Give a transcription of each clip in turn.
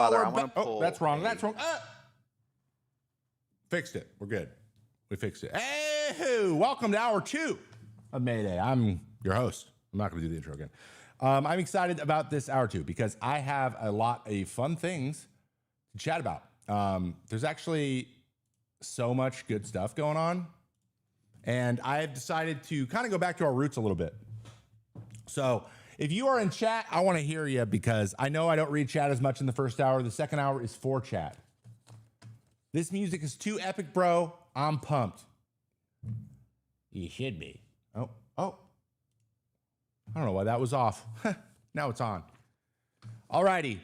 Father, I want to pull. Oh, that's wrong. That's wrong. Fixed it. We're good. We fixed it. Hey, welcome to hour 2 of Mayday. I'm your host. I'm not going to do the intro again. I'm excited about this hour 2 because I have a lot of fun things to chat about. There's actually so much good stuff going on, and I have decided to kind of go back to our roots a little bit. So if you are in chat, I want to hear you because I know I don't read chat as much in the first hour. The second hour is for chat. This music is too epic, bro. I'm pumped. You should be. Oh. I don't know why that was off. Now it's on. Alrighty.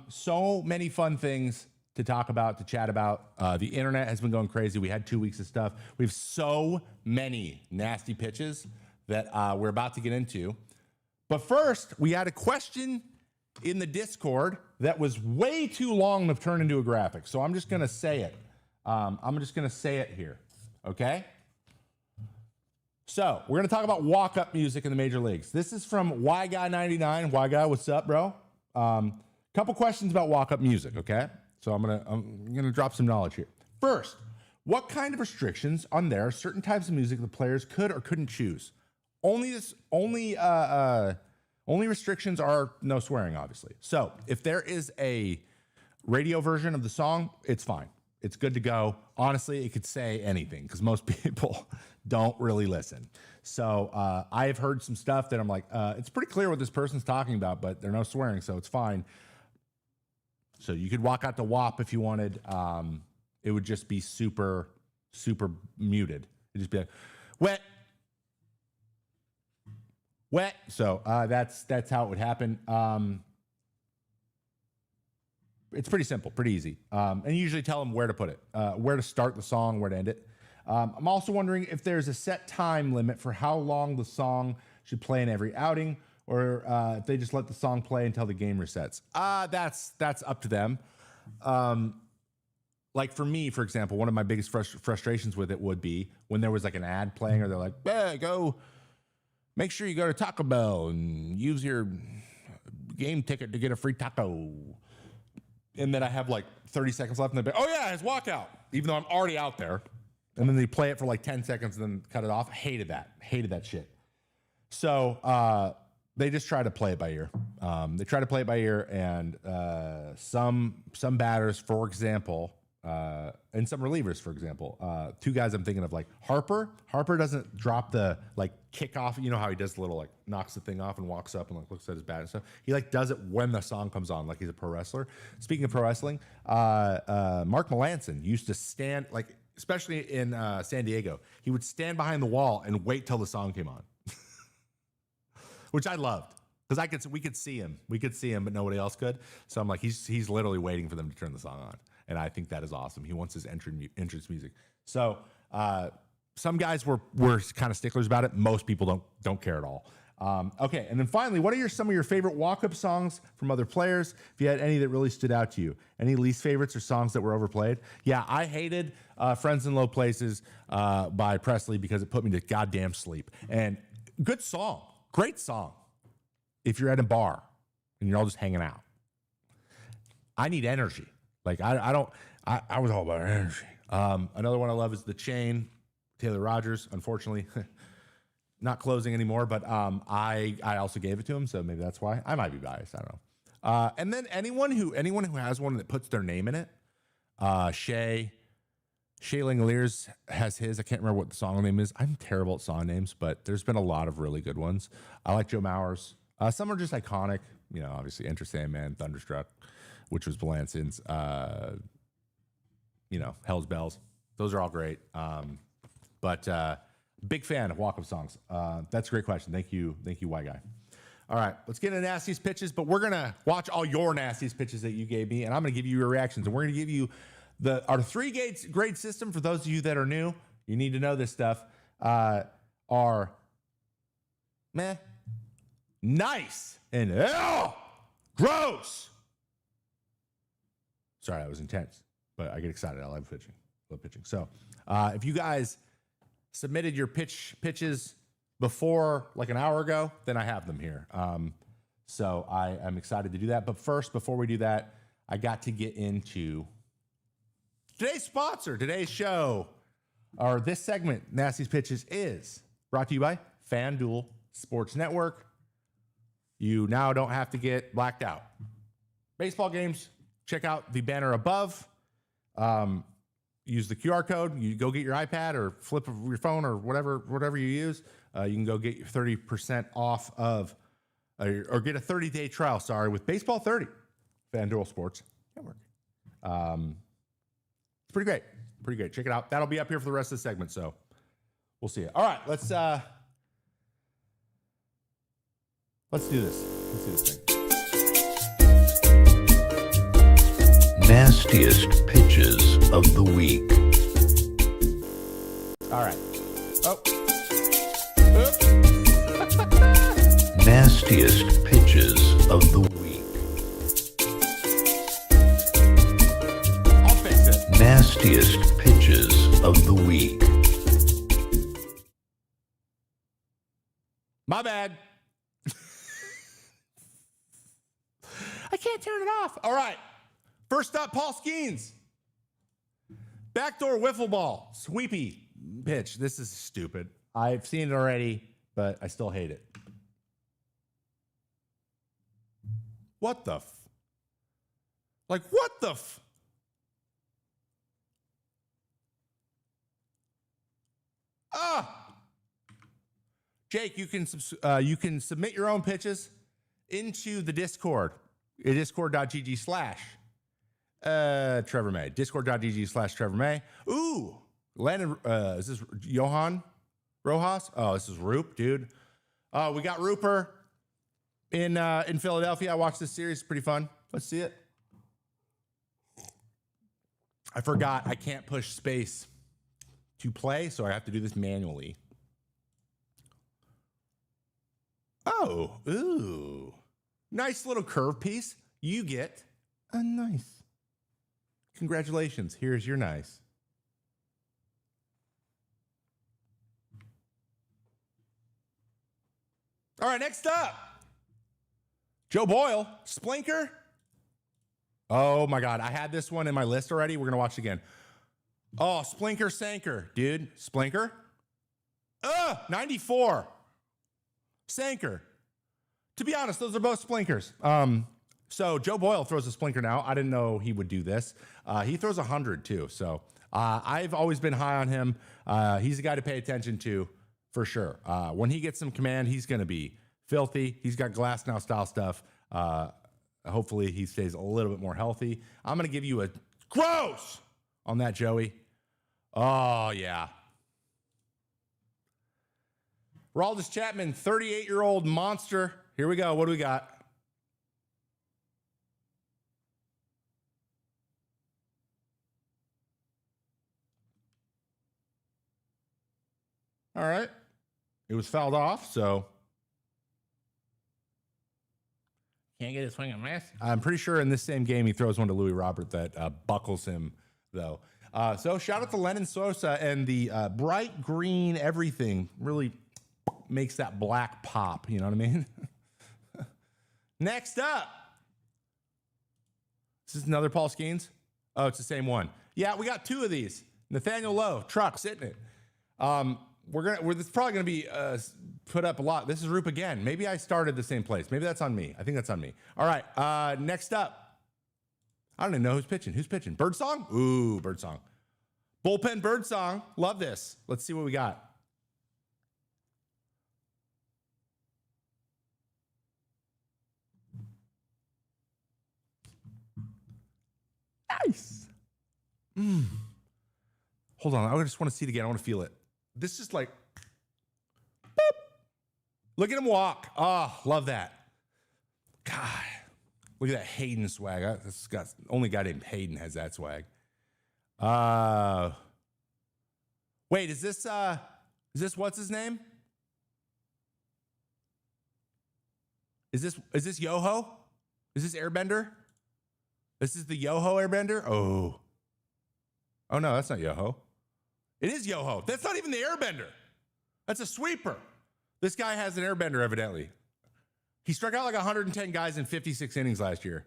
So many fun things to talk about, to chat about. The internet has been going crazy. We had 2 weeks of stuff. We have so many nasty pitches that we're about to get into. But first, we had a question in the Discord that was way too long to turn into a graphic. So I'm just going to say it. I'm just going to say it here. Okay? So we're going to talk about walk-up music in the major leagues. This is from YGuy99. YGuy, what's up, bro? Couple questions about walk-up music, okay? So I'm gonna drop some knowledge here. First, what kind of restrictions on there are certain types of music the players could or couldn't choose? Only restrictions are no swearing, obviously. So if there is a radio version of the song, it's fine. It's good to go. Honestly, it could say anything because most people don't really listen. So I have heard some stuff that I'm like, it's pretty clear what this person's talking about, but they're no swearing, so it's fine. So you could walk out to WAP if you wanted. It would just be super, super muted. It'd just be like, wet. So that's how it would happen. It's pretty simple, pretty easy. And you usually tell them where to put it, where to start the song, where to end it. I'm also wondering if there's a set time limit for how long the song should play in every outing, or if they just let the song play until the game resets. That's up to them. Like for me, for example, one of my biggest frustrations with it would be when there was like an ad playing, or they're like, go, make sure you go to Taco Bell and use your game ticket to get a free taco. And then I have like 30 seconds left, and they're like, oh yeah, it's walkout, even though I'm already out there. And then they play it for like 10 seconds and then cut it off. Hated that shit. So they just try to play it by ear. They try to play it by ear, and some batters, for example, and some relievers, for example, two guys I'm thinking of, like Harper. Harper doesn't drop the like kick off. You know how he does the little like knocks the thing off and walks up and like looks at his bat and stuff. He like does it when the song comes on, like he's a pro wrestler. Speaking of pro wrestling, Mark Melanson used to stand, like especially in San Diego, he would stand behind the wall and wait till the song came on. Which I loved because we could see him, but nobody else could. So I'm like, he's literally waiting for them to turn the song on, and I think that is awesome. He wants his entrance music. So some guys were kind of sticklers about it. Most people don't care at all. Okay, and then finally, what are some of your favorite walk-up songs from other players? If you had any that really stood out to you, any least favorites or songs that were overplayed? Yeah, I hated "Friends in Low Places" by Presley because it put me to goddamn sleep. And good song. Great song if you're at a bar and you're all just hanging out. I need energy. Like I was all about energy. Another one I love is "The Chain," Taylor Rogers. Unfortunately, not closing anymore, but I also gave it to him, so maybe that's why. I might be biased. I don't know. And then anyone who has one that puts their name in it, Shea Langoliers has his. I can't remember what the song name is. I'm terrible at song names, but there's been a lot of really good ones. I like Joe Mauer's. Some are just iconic. You know, obviously Enter Sandman, Thunderstruck, which was Melanson's. Hell's Bells. Those are all great. But big fan of walk-up songs. That's a great question. Thank you, Y Guy. All right, let's get into nastiest pitches, but we're gonna watch all your nastiest pitches that you gave me, and I'm gonna give you your reactions, and we're gonna give you our 3 grade system. For those of you that are new, you need to know this stuff. Are meh, nice, and gross. Sorry, that was intense, but I get excited. I love pitching. So if you guys submitted your pitches before like an hour ago, then I have them here. So I am excited to do that. But first, before we do that, I got to get into today's sponsor, today's show, or this segment, Nasty's Pitches, is brought to you by FanDuel Sports Network. You now don't have to get blacked out. Baseball games, check out the banner above. Use the QR code. You go get your iPad or flip your phone or whatever you use. You can go get your 30% off of, or get a 30-day trial, with Baseball 30, FanDuel Sports Network. It's pretty great. Pretty great. Check it out. That'll be up here for the rest of the segment, so we'll see it. All right, let's do this. Let's do this thing. Nastiest pitches of the week. All right. Oh. Nastiest pitches of the week. I'll fix it. Nastiest pitches of the week. My bad. I can't turn it off. All right. First up, Paul Skeens. Backdoor wiffle ball. Sweepy pitch. This is stupid. I've seen it already, but I still hate it. What the what the Jake, you can submit your own pitches into the Discord. Discord.gg/ Trevor May. Discord.gg/ Trevor May. Ooh, Landon. Is this Johan Rojas? Oh, this is Roop, dude. We got Rooper in Philadelphia. I watched this series. It's pretty fun. Let's see it. I forgot I can't push space to play, so I have to do this manually. Oh, ooh. Nice little curve piece. You get a nice. Congratulations. Here's your nice. All right, next up. Joe Boyle, Splinker. Oh my God. I had this one in my list already. We're going to watch it again. Oh, Splinker Sanker, dude. Splinker. 94. Sanker. To be honest, those are both splinkers. So Joe Boyle throws a splinker now. I didn't know he would do this. He throws 100 too. So I've always been high on him. He's a guy to pay attention to for sure. When he gets some command, he's going to be filthy. He's got glass now style stuff. Hopefully he stays a little bit more healthy. I'm going to give you a gross on that, Joey. Oh, yeah. Raldis Chapman, 38-year-old monster. Here we go. What do we got? All right. It was fouled off, so can't get his swing and miss. I'm pretty sure in this same game he throws one to Louis Robert that buckles him, though. So shout out to Lennon Sosa, and the bright green everything really makes that black pop. You know what I mean? Next up. This is another Paul Skeens. Oh, it's the same one. Yeah, we got two of these. Nathaniel Lowe, truck, sitting it. It's probably gonna be put up a lot. This is Roop again. Maybe I started the same place. Maybe that's on me. I think that's on me. All right. Next up. I don't even know who's pitching. Who's pitching? Birdsong? Ooh, Birdsong. Bullpen Birdsong. Love this. Let's see what we got. Nice. Hold on. I just want to see it again. I want to feel it. This is like, boop. Look at him walk. Oh, love that. God, look at that Hayden swag. Only guy named Hayden has that swag. Wait, is this what's his name? Is this Yoho? Is this Airbender? This is the Yoho Airbender? Oh no, that's not Yoho. It is Yoho. That's not even the Airbender. That's a sweeper. This guy has an Airbender, evidently. He struck out like 110 guys in 56 innings last year.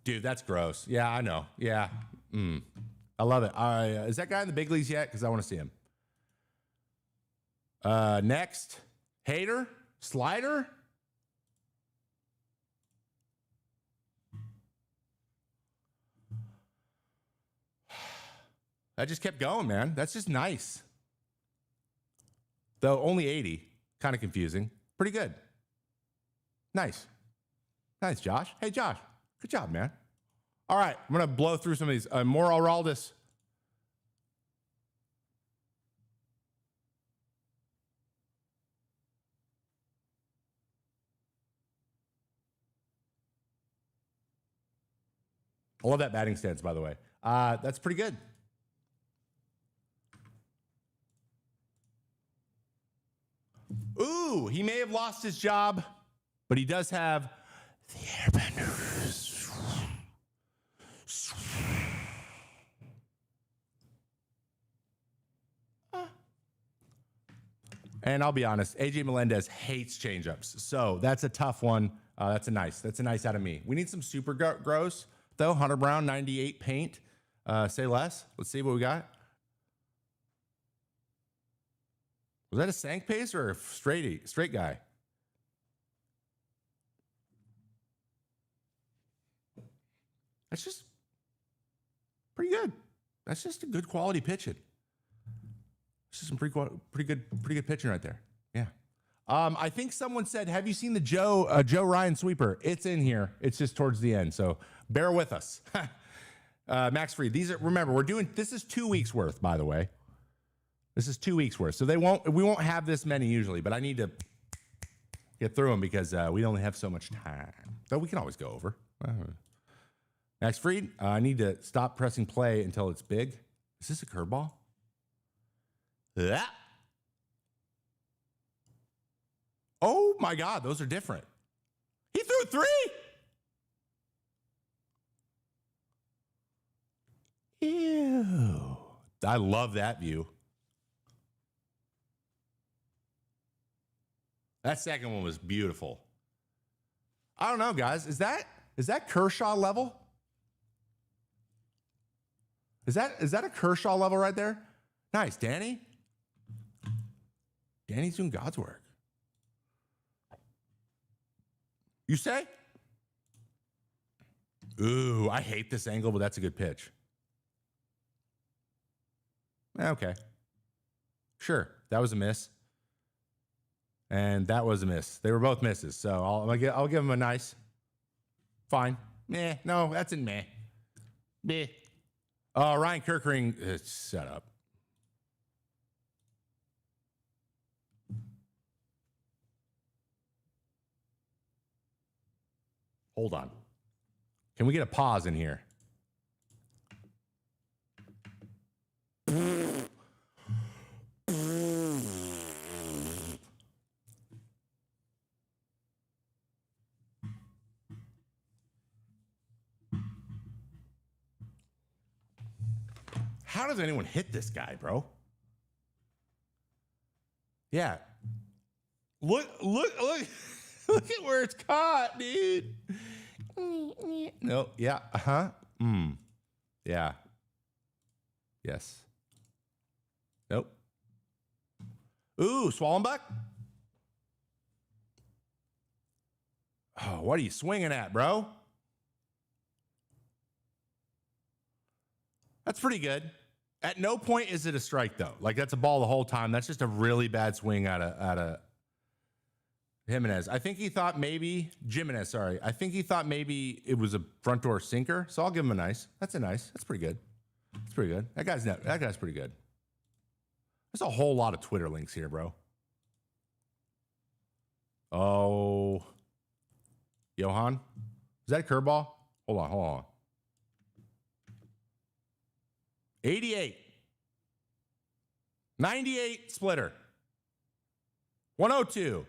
Dude, that's gross. Yeah, I know. Yeah. I love it. Is that guy in the big leagues yet? Because I want to see him. Next, Hater, Slider. That just kept going, man. That's just nice. Though only 80. Kind of confusing. Pretty good. Nice. Nice, Josh. Hey, Josh. Good job, man. All right. I'm going to blow through some of these. More Aldis. I love that batting stance, by the way. That's pretty good. Ooh, he may have lost his job, but he does have the airbenders. And I'll be honest, AJ Melendez hates changeups, so that's a tough one. That's a nice out of me. We need some super gross though. Hunter Brown, 98 paint. Say less. Let's see what we got. Was that a Sank pace or a straight guy? That's just pretty good. That's just a good quality pitching. It's just some pretty good pitching right there. Yeah. I think someone said, "Have you seen the Joe Ryan sweeper?" It's in here. It's just towards the end, so bear with us. Max Fried. Remember, this is 2 weeks worth, by the way. This is 2 weeks worth. So we won't have this many usually, but I need to get through them because we only have so much time. Though we can always go over. Max Fried, I need to stop pressing play until it's big. Is this a curveball? Yeah. Oh my God, those are different. He threw 3. Ew. I love that view. That second one was beautiful. I don't know, guys. Is that Kershaw level? Is that a Kershaw level right there? Nice, Danny. Danny's doing God's work. You say? Ooh, I hate this angle, but that's a good pitch. Okay. Sure, that was a miss. And that was a miss. They were both misses. So I'll give them a nice. Fine. Meh. No, that's in meh. Meh. Ryan Kirkering. Shut up. Hold on. Can we get a pause in here? How does anyone hit this guy, bro? Yeah. Look at where it's caught, dude. No, yeah, yeah. Yes. Nope. Ooh, Swallenbuck. Oh, what are you swinging at, bro? That's pretty good. At no point is it a strike, though. Like, that's a ball the whole time. That's just a really bad swing out of Jimenez. I think he thought maybe Jimenez. Sorry, I think he thought maybe it was a front door sinker. So I'll give him a nice. That's pretty good. That's pretty good. That guy's pretty good. There's a whole lot of Twitter links here, bro. Oh, Johan, is that a curveball? Hold on. 88. 98 splitter. 102.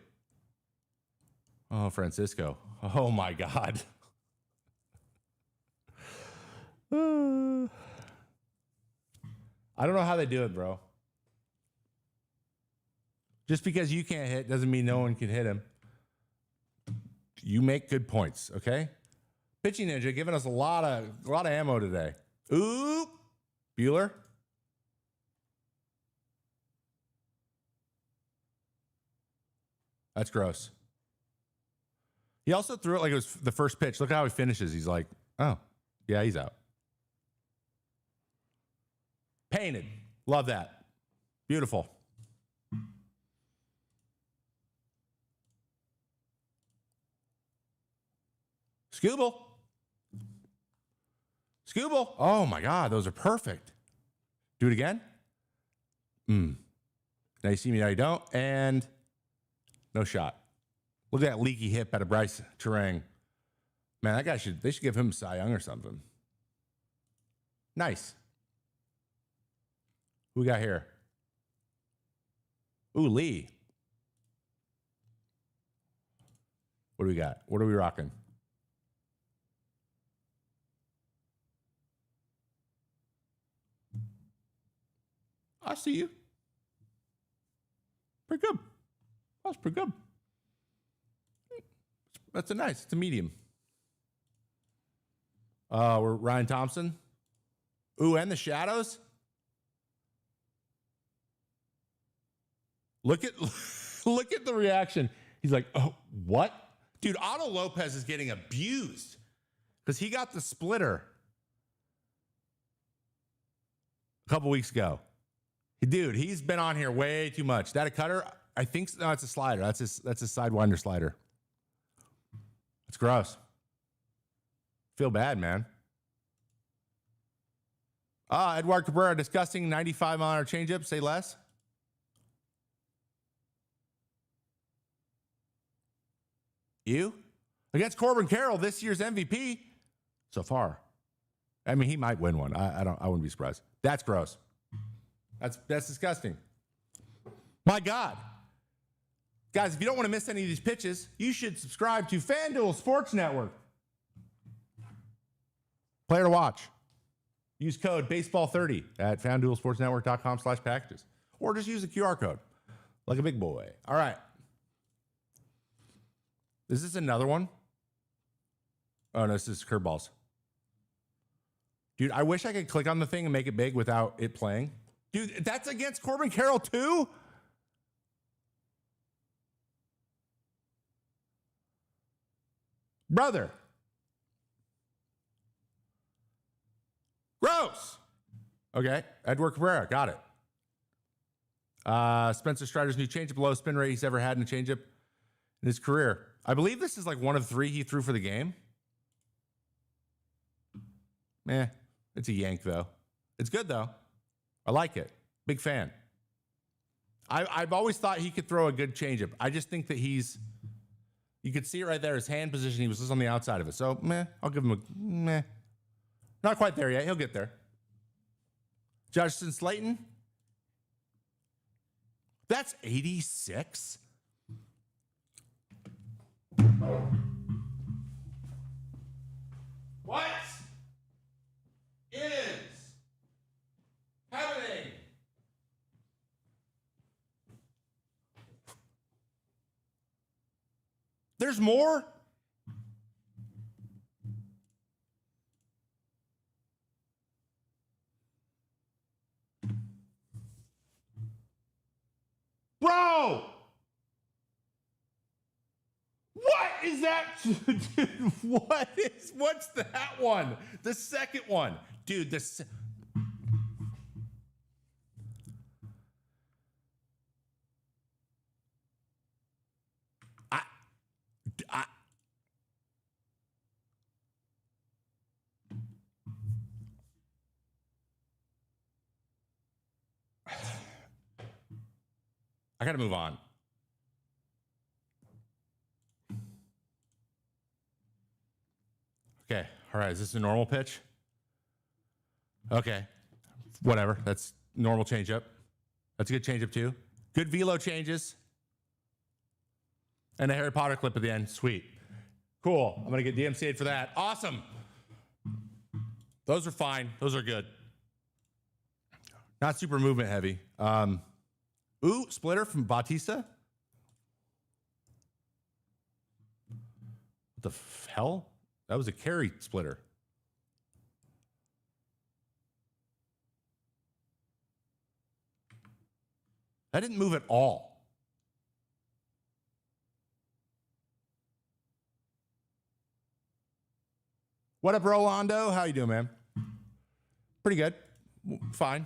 Oh, Francisco. Oh, my God. I don't know how they do it, bro. Just because you can't hit doesn't mean no one can hit him. You make good points, okay? Pitching Ninja giving us a lot of ammo today. Ooh, Bueller. That's gross. He also threw it like it was the first pitch. Look how he finishes. He's like, oh, yeah, he's out. Painted. Love that. Beautiful. Scooble. Scooble. Oh my God, those are perfect. Do it again. Now you see me, now you don't. And no shot. Look at that leaky hip out of Bryce Terang. Man, that guy they should give him Cy Young or something. Nice. Who we got here? Ooh, Lee. What do we got? What are we rocking? I see you. Pretty good. That was pretty good. That's a nice. It's a medium. We're Ryan Thompson. Ooh, and the shadows. Look at the reaction. He's like, oh, what? Dude, Otto Lopez is getting abused because he got the splitter a couple weeks ago. Dude, he's been on here way too much. That a cutter? I think no, it's a slider. That's his sidewinder slider. It's gross. Feel bad, man. Edward Cabrera, disgusting 95-mile-an-hour changeup. Say less. You? Against Corbin Carroll, this year's MVP so far. I mean, he might win one. I wouldn't be surprised. That's gross. That's disgusting. My God. Guys, if you don't want to miss any of these pitches, you should subscribe to FanDuel Sports Network. Player to watch. Use code baseball30 at FanDuelSportsNetwork.com/packages. Or just use the QR code like a big boy. All right. Is this another one? Oh, no, this is curveballs. Dude, I wish I could click on the thing and make it big without it playing. Dude, that's against Corbin Carroll too? Brother. Gross. Okay. Edward Cabrera. Got it. Spencer Strider's new changeup, lowest spin rate he's ever had in a changeup in his career. I believe this is like one of 3 he threw for the game. It's a yank, though. It's good, though. I like it. Big fan. I've always thought he could throw a good changeup. I just think that you could see it right there. His hand position, he was just on the outside of it. So, I'll give him a meh. Not quite there yet. He'll get there. Justin Slayton. That's 86. What is happening? There's more? Bro! What is that? Dude, what's that one? The second one. Dude, I gotta move on. Okay. All right. Is this a normal pitch? Okay. Whatever. That's normal changeup. That's a good changeup, too. Good velo changes. And a Harry Potter clip at the end. Sweet. Cool. I'm going to get DMCA'd for that. Awesome. Those are fine. Those are good. Not super movement heavy. Ooh, splitter from Bautista. What the hell? That was a carry splitter. That didn't move at all. What up, Rolando? How you doing, man? Pretty good. Fine.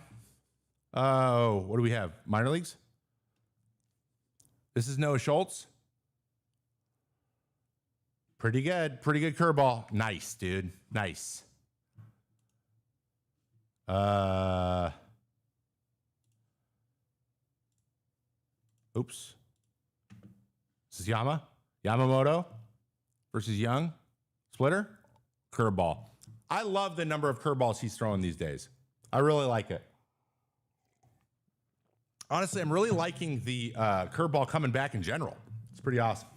Oh, what do we have? Minor leagues? This is Noah Schultz. Pretty good. Pretty good curveball. Nice, dude. Nice. Oops. This is Yamamoto versus Young. Splitter. Curveball. I love the number of curveballs he's throwing these days. I really like it. Honestly, I'm really liking the curveball coming back in general. It's pretty awesome.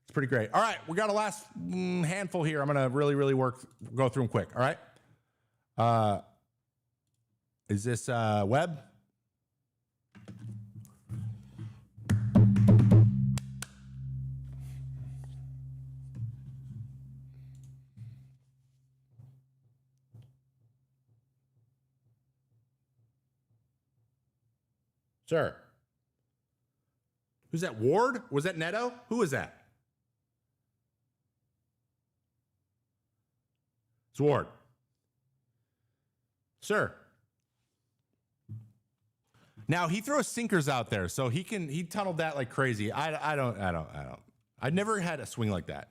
It's pretty great. All right, we got a last handful here. I'm going to really go through them quick. All right. Is this Webb? Sir. Who's that? Ward? Was that Neto? Who was that? It's Ward. Sir. Now he throws sinkers out there, so he tunneled that like crazy. I don't. I never had a swing like that.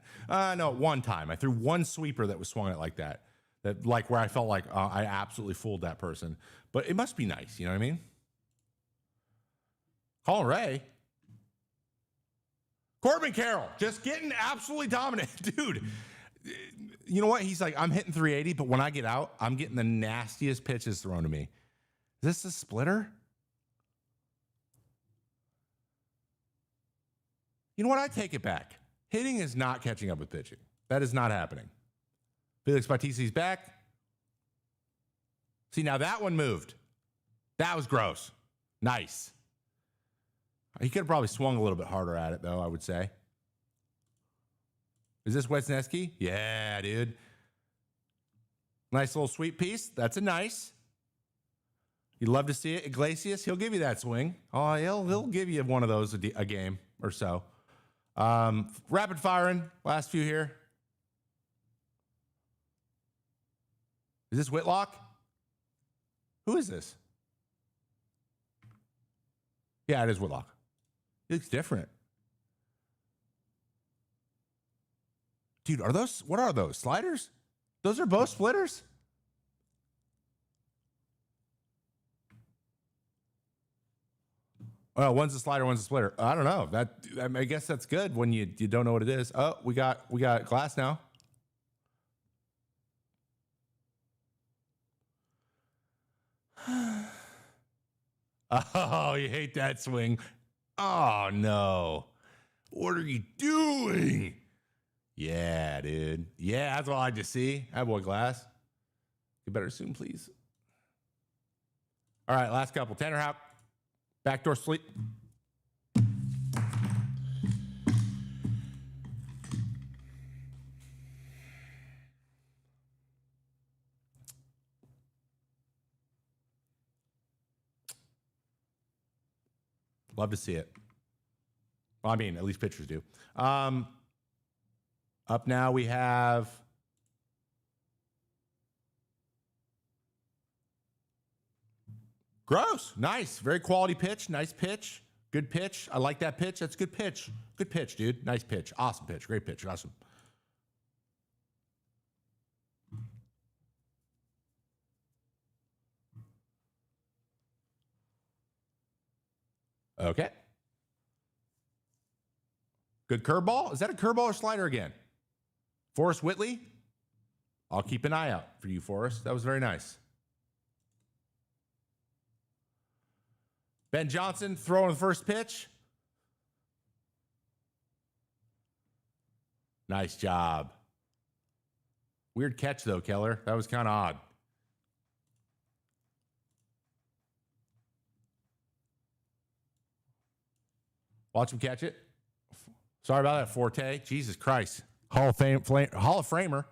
No, one time I threw one sweeper that was swung at like that. That like where I felt like I absolutely fooled that person. But it must be nice, you know what I mean? Colin Ray. Corbin Carroll just getting absolutely dominant. Dude, you know what? He's like, I'm hitting 380, but when I get out, I'm getting the nastiest pitches thrown to me. Is this a splitter? You know what? I take it back. Hitting is not catching up with pitching. That is not happening. Felix Bautista's back. See, now that one moved. That was gross. Nice. He could have probably swung a little bit harder at it, though, I would say. Is this Wesneski? Yeah, dude. Nice little sweet piece. That's a nice. You'd love to see it. Iglesias, he'll give you that swing. Oh, he'll give you one of those a game or so. Rapid firing. Last few here. Is this Whitlock? Who is this? Yeah, it is Whitlock. He looks different. Dude, what are those? Sliders? Those are both splitters? Well, one's a slider, one's a splitter. I don't know. I guess that's good when you don't know what it is. Oh, we got glass now. Oh, you hate that swing. Oh, no. What are you doing? Yeah, dude. Yeah, that's all I just see. I boy glass. Get better soon, please. All right, last couple. Tanner Houck. Backdoor sleep. Love to see it. Well, I mean, at least pitchers do. Up now we have Gross. Nice. Very quality pitch. Nice pitch. Good pitch. I like that pitch. That's a good pitch. Good pitch, dude. Nice pitch. Awesome pitch. Great pitch. Awesome. Okay. Good curveball. Is that a curveball or slider again? Forrest Whitley. I'll keep an eye out for you, Forrest. That was very nice. Ben Johnson throwing the first pitch. Nice job. Weird catch, though, Keller. That was kind of odd. Watch him catch it. Sorry about that, Forte. Jesus Christ. Hall of Famer.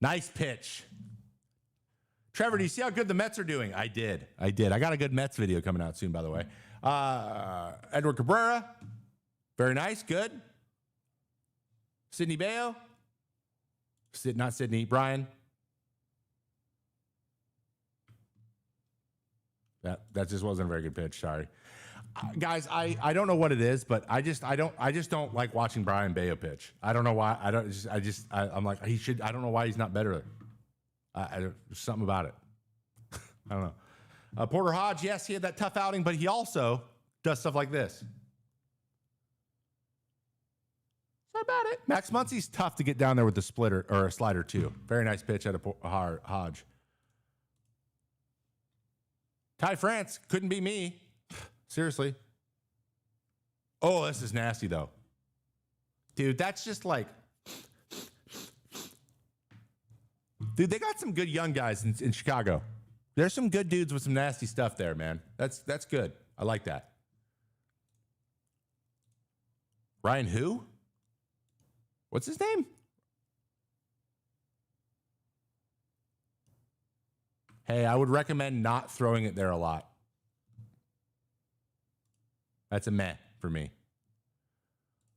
Nice pitch. Trevor, do you see how good the Mets are doing? I did. I got a good Mets video coming out soon, by the way. Edward Cabrera. Very nice. Good. Sidney Bayo. Not Sidney. Brian. That just wasn't a very good pitch. Sorry. Guys, I don't know what it is, but I just don't like watching Brian Bayo pitch. I don't know why. I'm like, he should. I don't know why he's not better. There's something about it. I don't know. Porter Hodge, yes, he had that tough outing, but he also does stuff like this. Sorry about it. Max Muncy's tough to get down there with the splitter or a slider too. Very nice pitch out of Hodge. Ty France couldn't be me. Seriously. Oh, this is nasty though. Dude, that's just like, dude, they got some good young guys in Chicago. There's some good dudes with some nasty stuff there, man. That's good. I like that. Ryan who? What's his name? Hey, I would recommend not throwing it there a lot. That's a meh for me.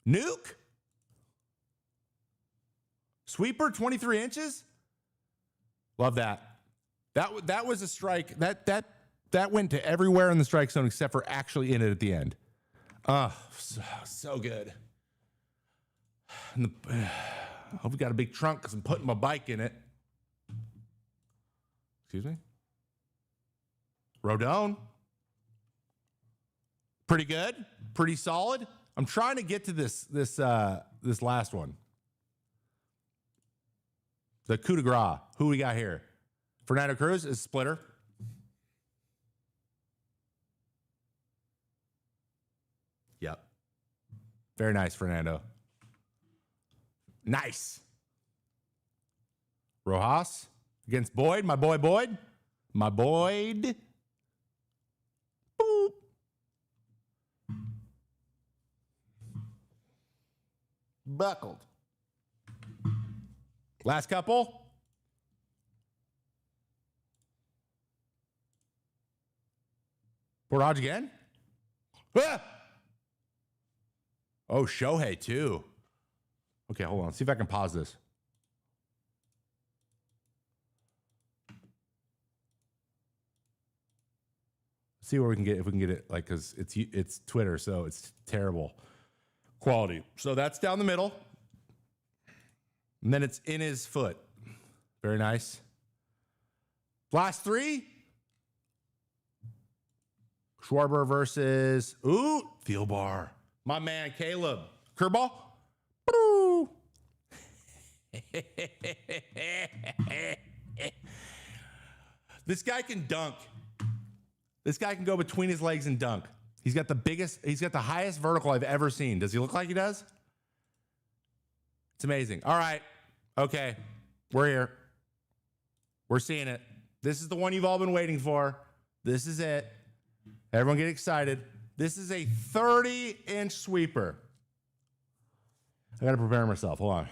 Nuke? Sweeper, 23 inches? Love that. That was a strike. That went to everywhere in the strike zone except for actually in it at the end. Oh, so good. I hope we got a big trunk because I'm putting my bike in it. Excuse me? Rodon. Pretty good. Pretty solid. I'm trying to get to this last one. The coup de grace. Who we got here? Fernando Cruz is splitter. Yep. Very nice, Fernando. Nice. Rojas against Boyd. My boy Boyd. My Boyd. Boop. Buckled. Last couple. Portage again. Ah! Oh, Shohei too. Okay, hold on. See if I can pause this. See where we can get, if we can get it, like, because it's Twitter, so it's terrible quality. So that's down the middle. And then it's in his foot. Very nice. Last three. Schwarber versus, Thielbar. My man, Caleb. Curveball. This guy can dunk. This guy can go between his legs and dunk. He's got the highest vertical I've ever seen. Does he look like he does? It's amazing. All right. Okay. We're here. We're seeing it. This is the one you've all been waiting for. This is it. Everyone get excited. This is a 30-inch sweeper. I got to prepare myself. Hold on.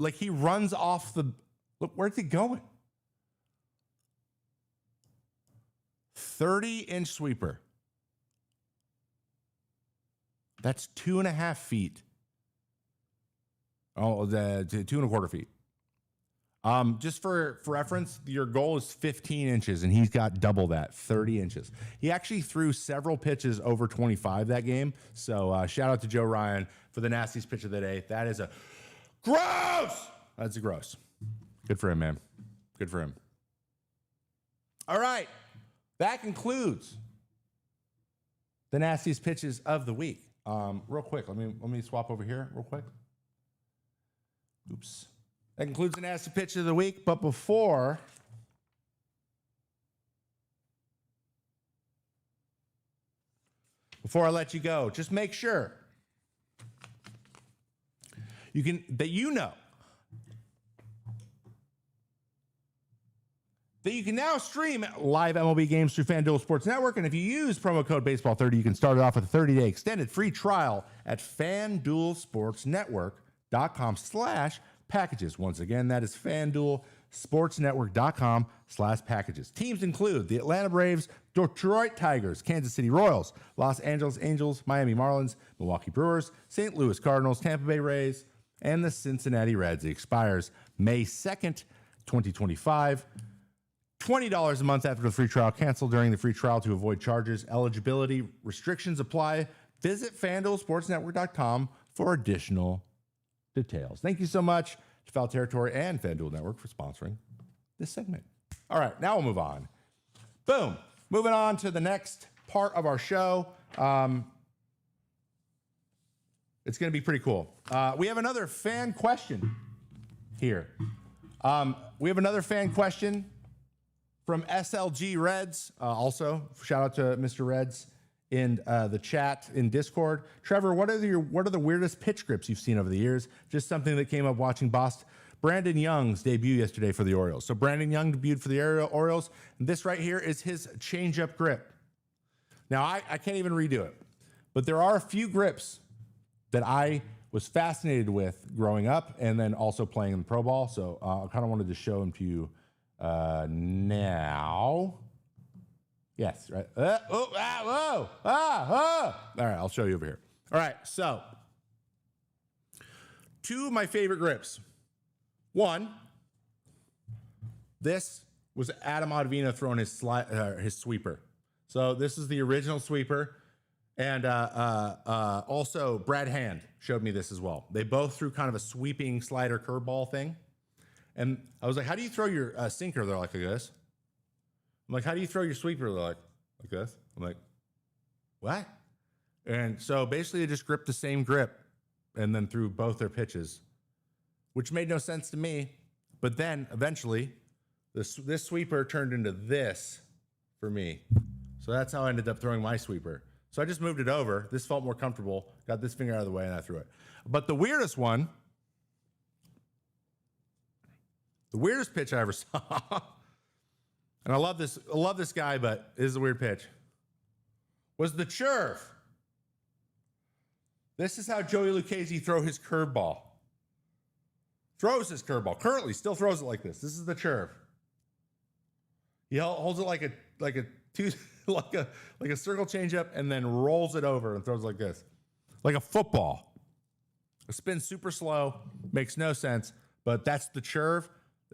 Like he runs off the... Look, where's he going? 30-inch sweeper. That's 2.5 feet. Oh, 2.25 feet. Just for reference, your goal is 15 inches, and he's got double that, 30 inches. He actually threw several pitches over 25 that game. So shout out to Joe Ryan for the nastiest pitch of the day. That is a gross. That's a gross. Good for him, man. Good for him. All right. That concludes the nastiest pitches of the week. Real quick, let me swap over here real quick. Oops. That concludes the nasty pitch of the week. But before before I let you go, just make sure that you can now stream live MLB games through FanDuel Sports Network. And if you use promo code Baseball30, you can start it off with a 30-day extended free trial at FanDuelSportsNetwork.com/packages. Once again, that is FanDuelSportsNetwork.com/packages. Teams include the Atlanta Braves, Detroit Tigers, Kansas City Royals, Los Angeles Angels, Miami Marlins, Milwaukee Brewers, St. Louis Cardinals, Tampa Bay Rays, and the Cincinnati Reds. It expires May 2nd, 2025. $20 a month after the free trial. Cancel during the free trial to avoid charges. Eligibility restrictions apply. Visit FanDuelSportsNetwork.com for additional details. Thank you so much to Foul Territory and FanDuel Network for sponsoring this segment. All right, now we'll move on. Boom. Moving on to the next part of our show. It's going to be pretty cool. We have another fan question here. We have another fan question from SLG Reds. Also, shout out to Mr. Reds in the chat in Discord. Trevor, what are the weirdest pitch grips you've seen over the years? Just something that came up watching Brandon Young's debut yesterday for the Orioles. So Brandon Young debuted for the Orioles. And this right here is his changeup grip. Now, I can't even redo it, but there are a few grips that I was fascinated with growing up and then also playing in the pro ball. So I kind of wanted to show them to you now. Yes, right. All right, I'll show you over here. All right, so two of my favorite grips. One, this was Adam Ottavino throwing his sweeper. So this is the original sweeper. And also Brad Hand showed me this as well. They both threw kind of a sweeping slider curveball thing. And I was like, how do you throw your sinker? They're like this. I'm like, how do you throw your sweeper? They're like this. I'm like, what? And so basically they just gripped the same grip and then threw both their pitches, which made no sense to me. But then eventually this sweeper turned into this for me. So that's how I ended up throwing my sweeper. So I just moved it over. This felt more comfortable. Got this finger out of the way and I threw it. But the weirdest one, the weirdest pitch I ever saw, and I love this guy, but it is a weird pitch, was the churve. This is how Joey Lucchesi throws his curveball. Currently still throws it like this. This is the churve. He holds it like a circle changeup and then rolls it over and throws it like this. Like a football. It spins super slow, makes no sense, but that's the churve.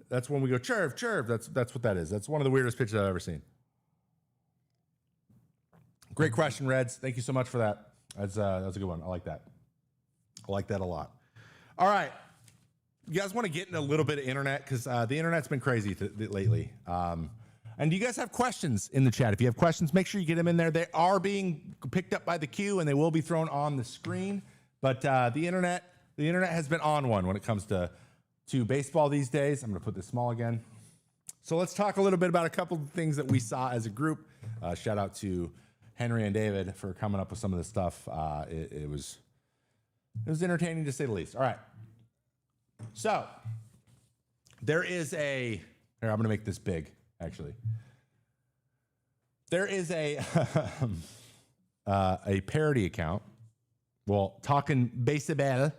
That's when we go churve. That's what that is. That's one of the weirdest pitches I've ever seen. Great question, Reds. Thank you so much for that. That's a good one. I like that. I like that a lot. All right. You guys want to get into a little bit of internet because the internet's been crazy lately. And do you guys have questions in the chat? If you have questions, make sure you get them in there. They are being picked up by the queue and they will be thrown on the screen. But the internet has been on one when it comes to baseball these days. I'm going to put this small again. So let's talk a little bit about a couple of things that we saw as a group. Shout out to Henry and David for coming up with some of this stuff. It was entertaining to say the least. All right. So there is here, I'm going to make this big, actually. There is a parody account. Well, Talking Baseball.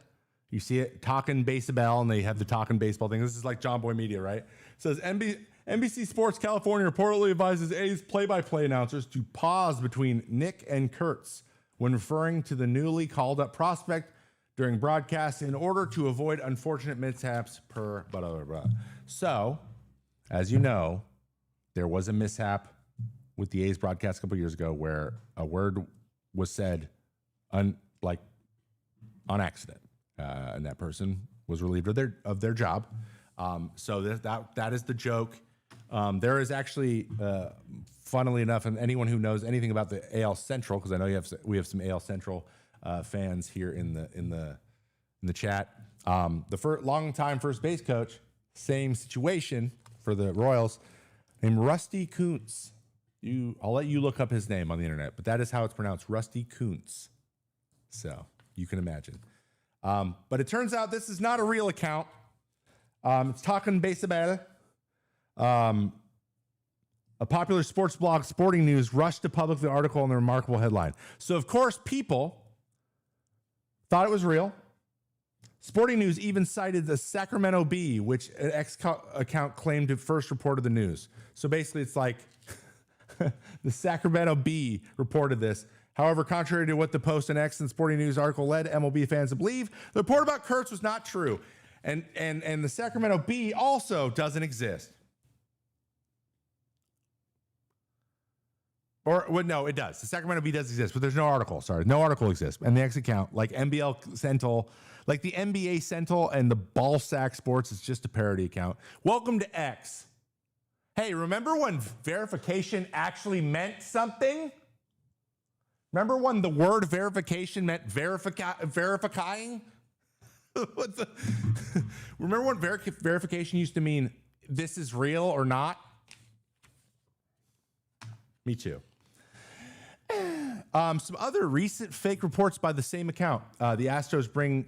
You see it, Talking Baseball, and they have the Talking Baseball thing. This is like John Boy Media, right? It says NBC Sports California reportedly advises A's play-by-play announcers to pause between Nick and Kurtz when referring to the newly called-up prospect during broadcasts in order to avoid unfortunate mishaps per blah, blah, blah. So, as you know, there was a mishap with the A's broadcast a couple years ago where a word was said on accident. And that person was relieved of their job. So that is the joke. There is actually, funnily enough, and anyone who knows anything about the AL Central, because I know we have some AL Central fans here in the chat. The longtime first base coach, same situation for the Royals, named Rusty Kuntz. I'll let you look up his name on the internet, but that is how it's pronounced, Rusty Kuntz. So you can imagine. But it turns out this is not a real account. It's Talking Baseball. A popular sports blog, Sporting News, rushed to publish the article and the remarkable headline. So, of course, people thought it was real. Sporting News even cited the Sacramento Bee, which an account claimed to first reported the news. So basically, it's like the Sacramento Bee reported this. However, contrary to what the Post and X and Sporting News article led MLB fans to believe, the report about Kurtz was not true. And the Sacramento Bee also doesn't exist. Or, well, no, it does. The Sacramento Bee does exist, but there's no article. Sorry, no article exists. And the X account, like NBL Sentinel, like the NBA Sentinel and the Ball Sack Sports, is just a parody account. Welcome to X. Hey, remember when verification actually meant something? Remember when the word verification meant verifying? Remember when verification used to mean this is real or not? Me too. Some other recent fake reports by the same account. The Astros bring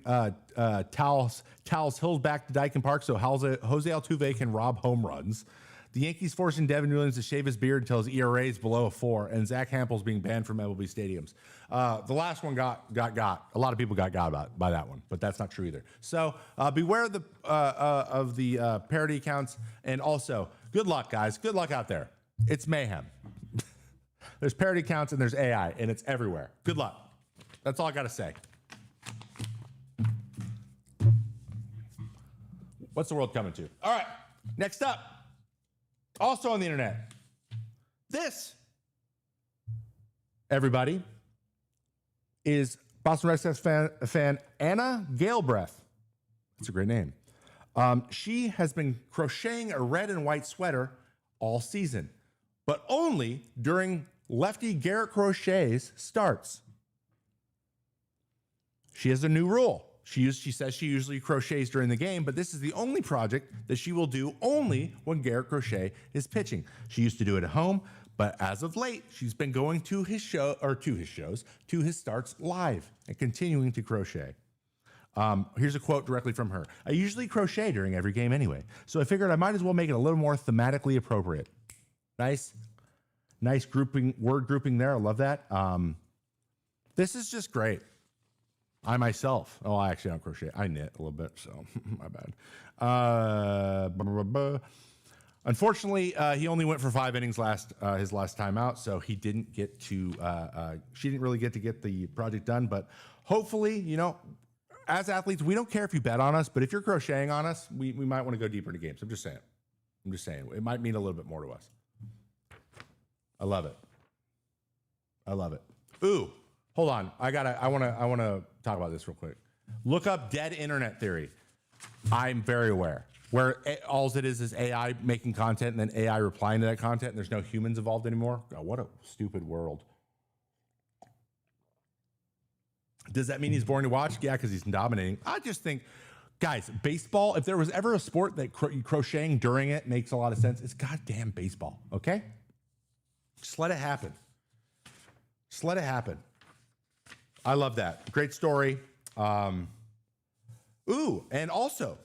towels held back to Dyken Park so Jose Altuve can rob home runs. The Yankees forcing Devin Williams to shave his beard until his ERA is below a 4, and Zach Hampel's being banned from MLB stadiums. The last one got. A lot of people got by that one, but that's not true either. So beware of the parody accounts, and also good luck, guys. Good luck out there. It's mayhem. There's parody accounts and there's AI, and it's everywhere. Good luck. That's all I got to say. What's the world coming to? All right, next up, also on the internet, this, everybody, is Boston Red Sox fan Anna Galbraith. That's a great name. She has been crocheting a red and white sweater all season, but only during Lefty Garrett Crochet's starts. She has a new rule. She says she usually crochets during the game, but this is the only project that she will do only when Garrett Crochet is pitching. She used to do it at home, but as of late, she's been going to his starts live and continuing to crochet. Here's a quote directly from her. I usually crochet during every game anyway, so I figured I might as well make it a little more thematically appropriate. Nice word grouping there. I love that. This is just great. I actually don't crochet. I knit a little bit, so my bad. Unfortunately, he only went for 5 innings his last time out, so he didn't get to. She didn't really get to get the project done. But hopefully, as athletes, we don't care if you bet on us, but if you're crocheting on us, we might want to go deeper into games. I'm just saying. It might mean a little bit more to us. I love it. Ooh, hold on. I want to talk about this real quick. Look up dead internet theory. I'm very aware. Where all it is AI making content and then AI replying to that content, and there's no humans involved anymore. God, what a stupid world. Does that mean he's boring to watch? Yeah, because he's dominating. I just think, guys, baseball, if there was ever a sport that crocheting during it makes a lot of sense, it's goddamn baseball, okay? Just let it happen. I love that. Great story. And also,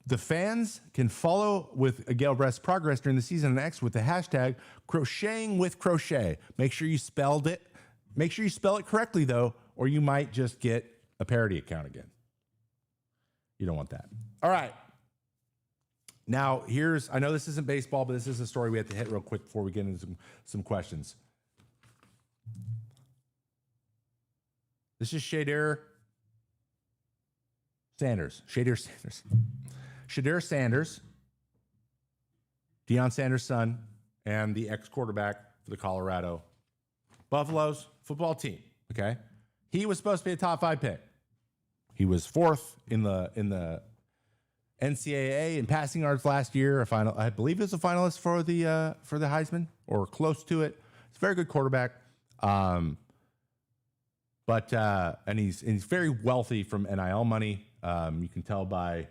the fans can follow with Galbraith's progress during the season on X with the hashtag crocheting with crochet. Make sure you spell it correctly, though, or you might just get a parody account again. You don't want that. All right. Now, I know this isn't baseball, but this is a story we have to hit real quick before we get into some questions. This is Shadir Sanders, Deion Sanders' son, and the ex-quarterback for the Colorado Buffaloes football team, okay? He was supposed to be a top 5 pick. He was 4th in the NCAA in passing yards last year. I believe he was a finalist for the Heisman or close to it. He's a very good quarterback. And he's very wealthy from NIL money. You can tell by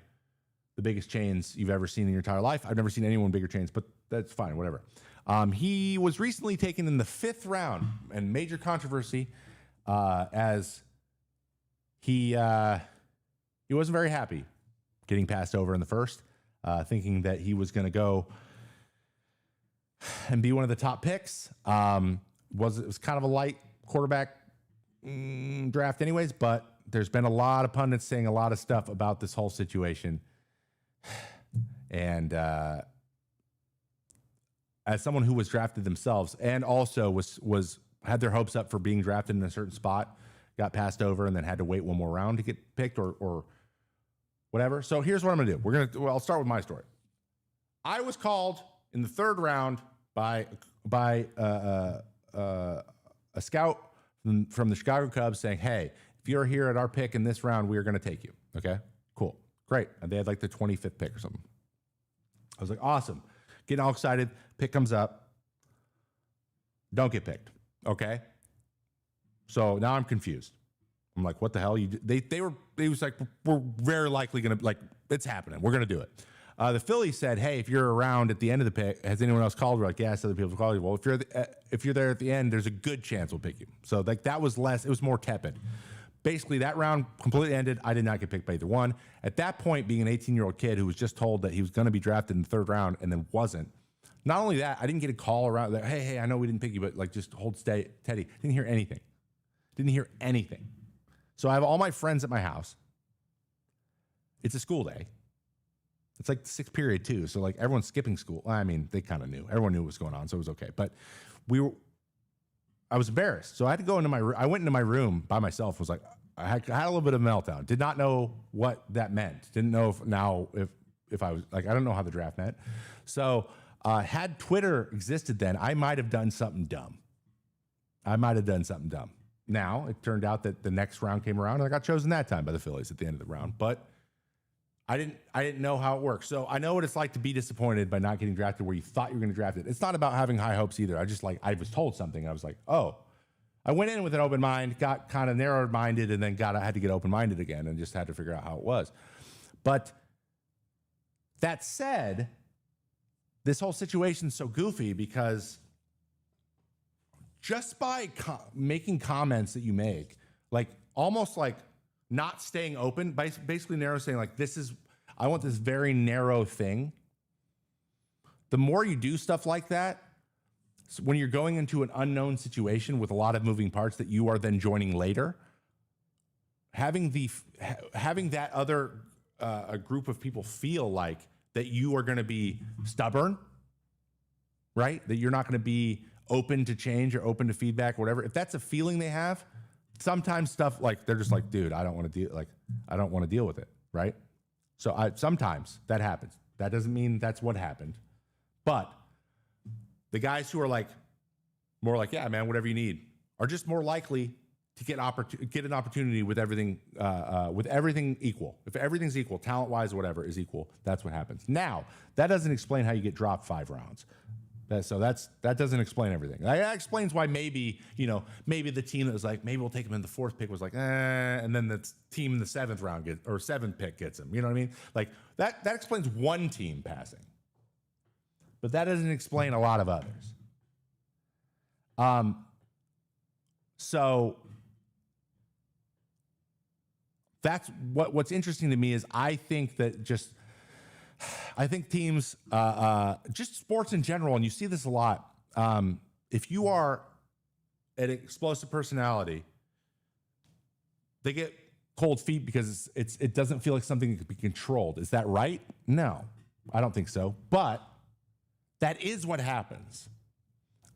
the biggest chains you've ever seen in your entire life. I've never seen anyone bigger chains, but that's fine, whatever. He was recently taken in the 5th round, and major controversy as he wasn't very happy getting passed over in the first, thinking that he was going to go and be one of the top picks. It was kind of a light quarterback draft anyways, but there's been a lot of pundits saying a lot of stuff about this whole situation. And as someone who was drafted themselves and also was had their hopes up for being drafted in a certain spot, got passed over and then had to wait one more round to get picked or whatever. So here's what I'm gonna do. I'll start with my story. I was called in the 3rd round by a scout from the Chicago Cubs saying, "Hey, if you're here at our pick in this round, we are going to take you." Okay, cool, great. And they had like the 25th pick or something. I was like, awesome, getting all excited. Pick comes up, don't get picked. Okay, so now I'm confused. I'm like, what the hell? They was like, we're very likely gonna, like, it's happening. We're gonna do it. The Phillies said, hey, if you're around at the end of the pick, has anyone else called? We're like, yes, other people have called you. Well, if you're there at the end, there's a good chance we'll pick you. So like that was less, it was more tepid. Basically, that round completely ended. I did not get picked by either one. At that point, being an 18-year-old kid who was just told that he was going to be drafted in the 3rd round and then wasn't. Not only that, I didn't get a call around that, hey, I know we didn't pick you, but like just hold steady. Teddy. Didn't hear anything. So I have all my friends at my house. It's a school day. It's like the 6th period too. So like everyone's skipping school. I mean, they kind of knew. Everyone knew what was going on, so it was okay. But I was embarrassed. So I had to go into I went into my room by myself. Was like, I had a little bit of a meltdown. Did not know what that meant. Didn't know if I was like, I don't know how the draft meant. So had Twitter existed then, I might have done something dumb. Now, it turned out that the next round came around and I got chosen that time by the Phillies at the end of the round. But I didn't know how it works. So I know what it's like to be disappointed by not getting drafted where you thought you were going to draft it. It's not about having high hopes either. I was told something. I was like, oh, I went in with an open mind, got kind of narrow-minded, and then I had to get open-minded again and just had to figure out how it was. But that said, this whole situation's so goofy because just by making comments that you make, like almost like not staying open, basically narrow, saying like, I want this very narrow thing. The more you do stuff like that, so when you're going into an unknown situation with a lot of moving parts that you are then joining later, having that other a group of people feel like that you are going to be stubborn, right? That you're not going to be open to change or open to feedback or whatever. If that's a feeling they have, sometimes stuff like they're just like, dude, I don't want to deal with it, right? So sometimes that happens. That doesn't mean that's what happened, but the guys who are like more like, yeah, man, whatever you need, are just more likely to get an opportunity with everything equal. If everything's equal, talent-wise, whatever is equal, that's what happens. Now, that doesn't explain how you get dropped 5 rounds. That doesn't explain everything. That explains why maybe the team that was like, maybe we'll take him in the 4th pick was like, and then the team in the 7th round 7th pick gets him. You know what I mean? Like that explains one team passing, but that doesn't explain a lot of others. So that's what's interesting to me is I think teams, just sports in general, and you see this a lot. If you are an explosive personality, they get cold feet because it doesn't feel like something that could be controlled. Is that right? No, I don't think so. But that is what happens.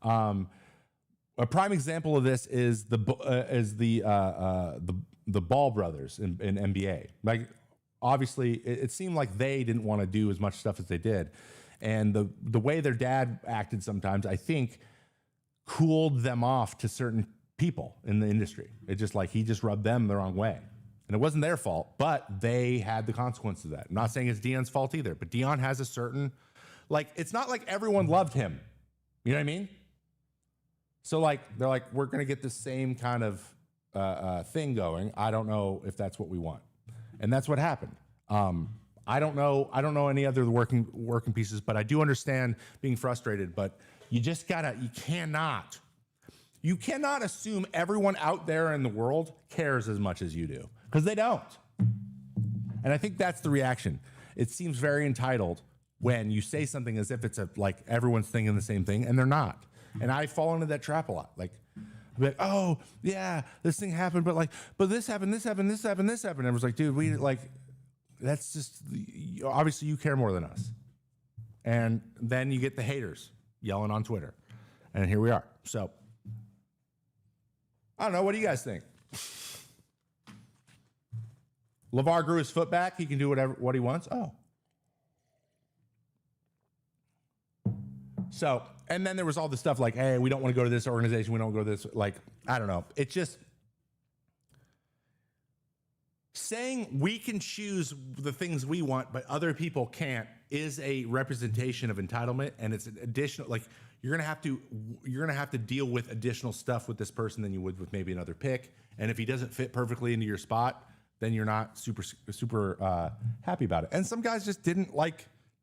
A prime example of this is the Ball brothers in NBA. Like, obviously, it seemed like they didn't want to do as much stuff as they did, and the way their dad acted sometimes, I think, cooled them off to certain people in the industry. It just like he just rubbed them the wrong way, and it wasn't their fault, but they had the consequences of that. I'm not saying it's Deion's fault either, but Deion has a certain, like, it's not like everyone loved him. You know what I mean? So like they're like, we're gonna get the same kind of thing going. I don't know if that's what we want, and that's what happened. I don't know any other working pieces, but I do understand being frustrated. But You just gotta, you cannot assume everyone out there in the world cares as much as you do, because they don't. And I think that's the reaction. It seems very entitled when you say something as if it's like everyone's thinking the same thing, and they're not. And I fall into that trap a lot. Like, oh yeah, this thing happened, but this happened, this happened, this happened, this happened. And I was like, dude, that's just, obviously you care more than us. And then you get the haters yelling on Twitter, and here we are. So I don't know. What do you guys think? LeVar grew his foot back. He can do what he wants. Oh. So, and then there was all this stuff like, hey, we don't want to go to this organization. We don't go to this. Like, I don't know. It's just saying we can choose the things we want, but other people can't, is a representation of entitlement. And it's an additional, like, you're going to have to deal with additional stuff with this person than you would with maybe another pick. And if he doesn't fit perfectly into your spot, then you're not super happy about it. And some guys just didn't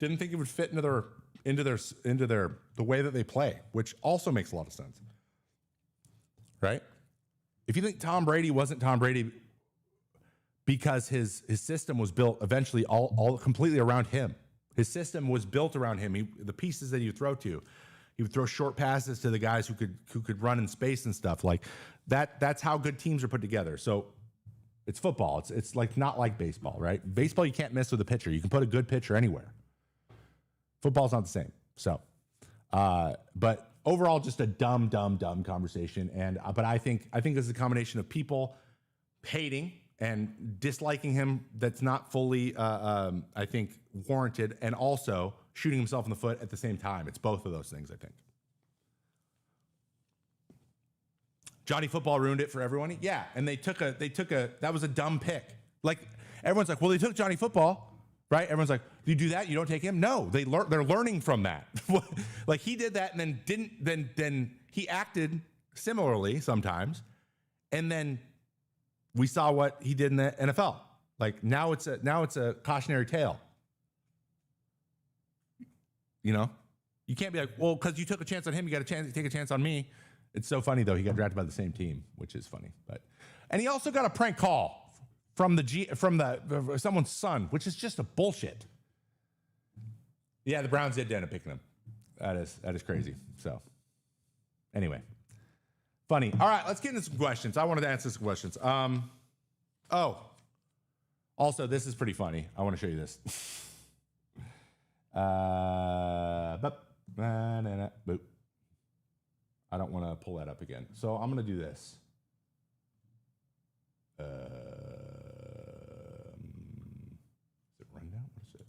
think it would fit into the way that they play, which also makes a lot of sense, right? If you think Tom Brady wasn't Tom Brady because his system was built eventually all completely around him, his system was built around him. The pieces that you throw to, he would throw short passes to the guys who could run in space and stuff like that. That's how good teams are put together. So. It's football. It's like not like baseball, right? Baseball, you can't mess with a pitcher. You can put a good pitcher anywhere. Football's not the same. So, but overall, just a dumb conversation. But I think this is a combination of people hating and disliking him that's not fully, I think, warranted, and also shooting himself in the foot at the same time. It's both of those things, I think. Johnny Football ruined it for everyone. Yeah, and they took that was a dumb pick. Like, everyone's like, well, they took Johnny Football, right? Everyone's like, you do that, you don't take him? No, they're learning from that. Like, he did that and then he acted similarly sometimes, and then we saw what he did in the NFL. Like, now it's a cautionary tale. You know, you can't be like, well, because you took a chance on him, you got to take a chance on me. It's so funny, though. He got drafted by the same team, which is funny. And he also got a prank call from someone's son, which is just a bullshit. Yeah, the Browns did end up picking him. That is crazy. So, anyway, funny. All right, let's get into some questions. I wanted to answer some questions. Also, this is pretty funny. I want to show you this. Boop. I don't want to pull that up again. So I'm going to do this. Is it rundown? What is it?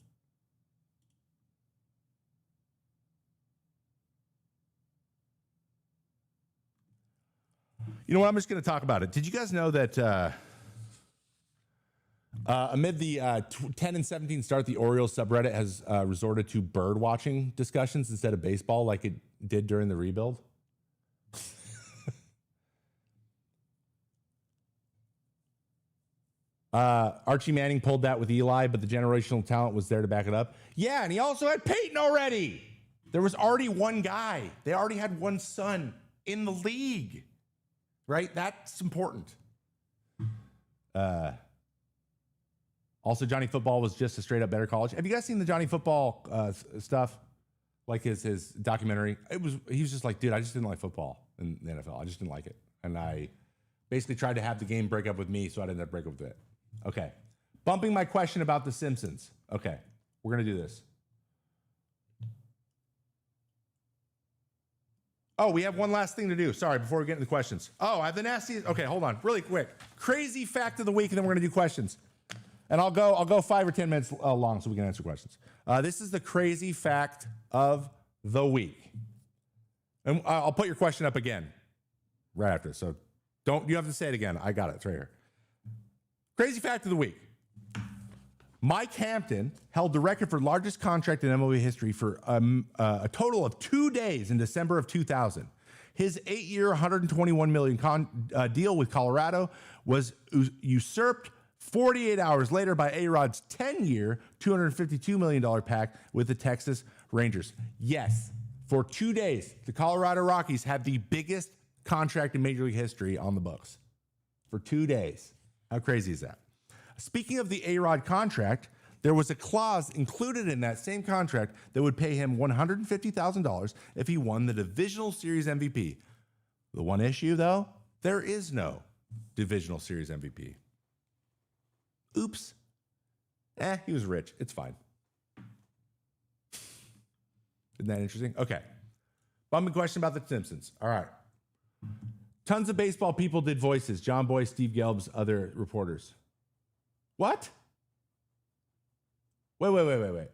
You know what? I'm just going to talk about it. Did you guys know that amid the 10 and 17 start, the Orioles subreddit has resorted to bird watching discussions instead of baseball like it did during the rebuild? Archie Manning pulled that with Eli, but the generational talent was there to back it up. Yeah, and he also had Peyton already. There was already one guy. They already had one son in the league, right? That's important. Also, Johnny Football was just a straight up better college. Have you guys seen the Johnny Football stuff? Like his documentary? He was just like, dude, I just didn't like football in the NFL. I just didn't like it. And I basically tried to have the game break up with me, so I didn't break up with it. Okay. Bumping my question about The Simpsons. Okay. We're going to do this. Oh, we have one last thing to do. Sorry, before we get into the questions. Oh, I have the nastiest. Okay, hold on. Really quick. Crazy fact of the week, and then we're going to do questions. And I'll go 5 or 10 minutes long so we can answer questions. This is the crazy fact of the week. And I'll put your question up again right after this. So you have to say it again. I got it. It's right here. Crazy fact of the week. Mike Hampton held the record for largest contract in MLB history for a total of 2 days in December of 2000. His 8-year, $121 million deal with Colorado was usurped 48 hours later by A-Rod's 10-year, $252 million pact with the Texas Rangers. Yes, For 2 days, the Colorado Rockies had the biggest contract in Major League history on the books. For 2 days. How crazy is that? Speaking of the A-Rod contract, there was a clause included in that same contract that would pay him $150,000 if he won the Divisional Series MVP. The one issue, though, there is no Divisional Series MVP. Oops. He was rich. It's fine. Isn't that interesting? Okay. Bumming question about The Simpsons. All right. Tons of baseball people did voices. John Boy, Steve Gelbs, other reporters. What? Wait.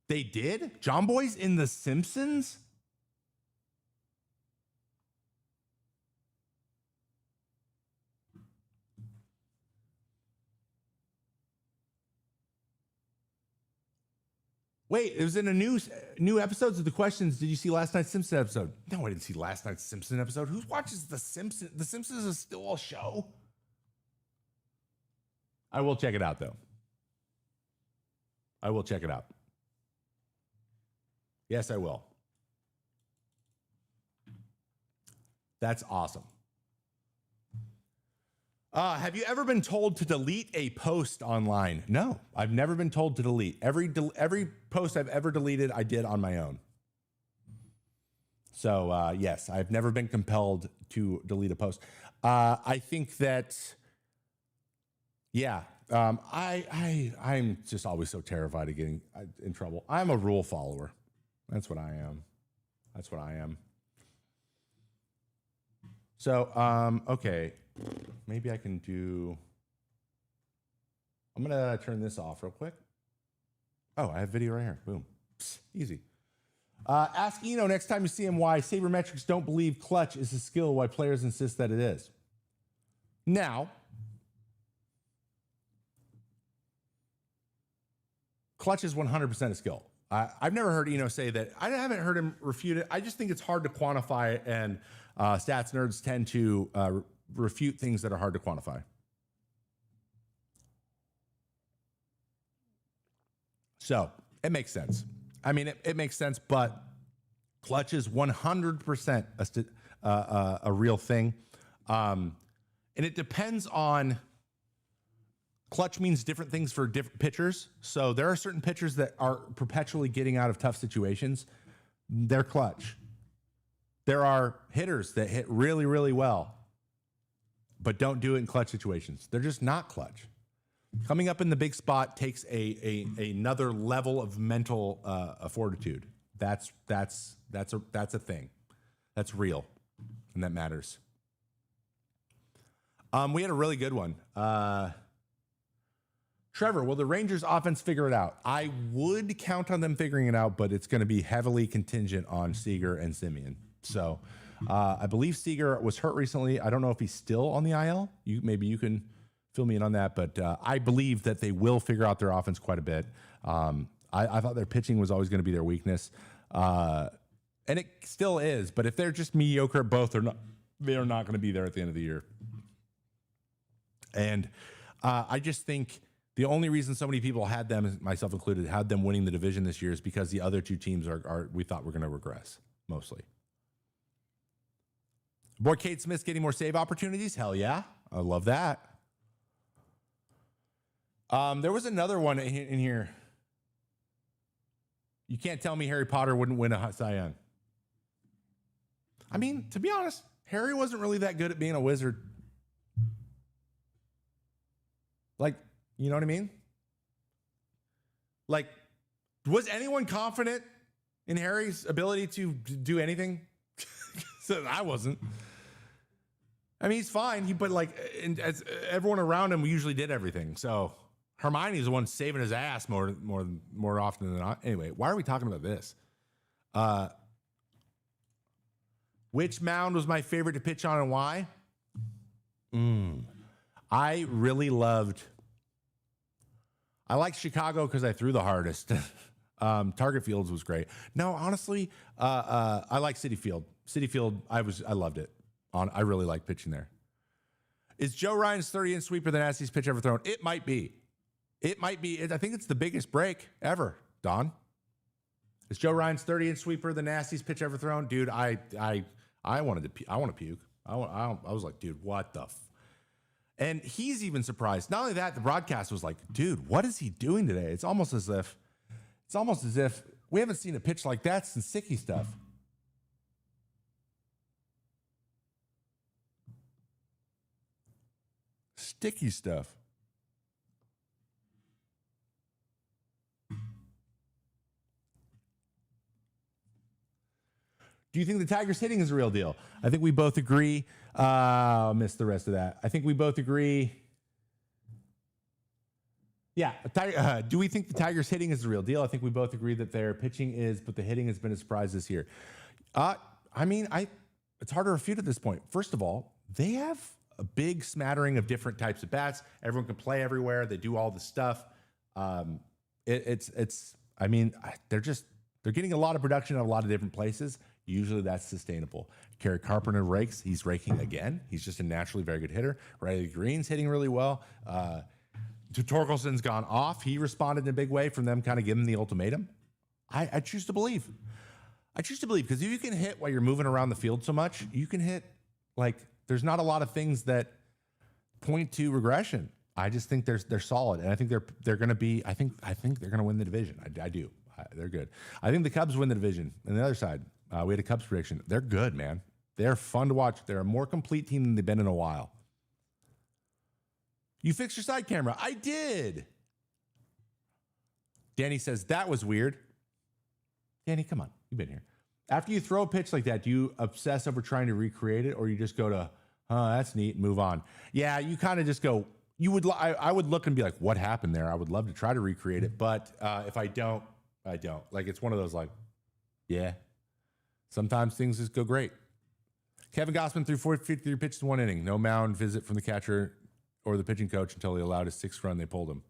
They did? John Boy's in The Simpsons? Wait, it was in a new episodes of the questions. Did you see last night's Simpson episode? No, I didn't see last night's Simpson episode. Who watches The Simpsons? The Simpsons is still a show. I will check it out, though. I will check it out. Yes, I will. That's awesome. Have you ever been told to delete a post online? No, I've never been told to delete. Every post I've ever deleted, I did on my own. So yes, I've never been compelled to delete a post. I think that, yeah, I'm just always so terrified of getting in trouble. I'm a rule follower. That's what I am. That's what I am. So, okay. Maybe I can do... I'm going to turn this off real quick. Oh, I have video right here. Boom. Psst, easy. Ask Eno next time you see him why sabermetrics don't believe clutch is a skill, why players insist that it is. Now, clutch is 100% a skill. I've never heard Eno say that. I haven't heard him refute it. I just think it's hard to quantify, and stats nerds tend to refute things that are hard to quantify. So it makes sense. I mean, it makes sense, but clutch is 100% a real thing. And it depends on... Clutch means different things for different pitchers. So there are certain pitchers that are perpetually getting out of tough situations. They're clutch. There are hitters that hit really, really well, but don't do it in clutch situations. They're just not clutch. Coming up in the big spot takes another level of mental fortitude. That's a thing. That's real, and that matters. We had a really good one. Trevor, will the Rangers offense figure it out? I would count on them figuring it out, but it's going to be heavily contingent on Seager and Simeon. So I believe Seager was hurt recently. I don't know if he's still on the IL. Maybe you can fill me in on that, but I believe that they will figure out their offense quite a bit. I thought their pitching was always going to be their weakness, and it still is. But if they're just mediocre at both, they are not going to be there at the end of the year. And I just think the only reason so many people had them, myself included, had them winning the division this year is because the other two teams we thought were going to regress, mostly. Boy, Kate Smith's getting more save opportunities. Hell yeah. I love that. There was another one in here. You can't tell me Harry Potter wouldn't win a Cy Young. I mean, to be honest, Harry wasn't really that good at being a wizard. Like, you know what I mean? Like, was anyone confident in Harry's ability to do anything? So I wasn't. I mean, he's fine. But like, as everyone around him usually did everything. So Hermione's the one saving his ass more often than not. Anyway, why are we talking about this? Which mound was my favorite to pitch on and why? I really loved. I liked Chicago because I threw the hardest. Target Fields was great. No, honestly, I like Citi Field. Citi Field, I loved it. I really like pitching there. Is Joe Ryan's 30-inch sweeper the nastiest pitch ever thrown? It might be. It might be. I think it's the biggest break ever, Don. Is Joe Ryan's 30-inch sweeper the nastiest pitch ever thrown? Dude, I want to puke. I was like, dude, what the And he's even surprised. Not only that, the broadcast was like, dude, what is he doing today? It's almost as if we haven't seen a pitch like that since Sticky Stuff. Sticky Stuff. Do you think the Tigers hitting is a real deal? I think we both agree. Missed the rest of that. I think we both agree. Yeah. Do we think the Tigers hitting is the real deal? I think we both agree that their pitching is, but the hitting has been a surprise this year. It's hard to refute at this point. First of all, they have a big smattering of different types of bats. Everyone can play everywhere. They do all the stuff. They're getting a lot of production in a lot of different places. Usually that's sustainable. Kerry Carpenter rakes. He's raking again. He's just a naturally very good hitter. Riley Green's hitting really well. Torkelson's gone off. He responded in a big way from them kind of giving the ultimatum. I choose to believe. I choose to believe because if you can hit while you're moving around the field so much, you can hit there's not a lot of things that point to regression. I just think they're solid, and I think they're going to be. I think they're going to win the division. I do. They're good. I think the Cubs win the division. On the other side, we had a Cubs prediction. They're good, man. They're fun to watch. They're a more complete team than they've been in a while. You fixed your side camera. I did. Danny says, that was weird. Danny, come on. You've been here. After you throw a pitch like that, do you obsess over trying to recreate it, or you just go to, that's neat, and move on? Yeah, you kind of just go, I would look and be like, what happened there? I would love to try to recreate it, but if I don't, I don't. It's one of those yeah. Sometimes things just go great. Kevin Gossman threw 453 pitches in one inning. No mound visit from the catcher or the pitching coach until he allowed his 6th run. They pulled him.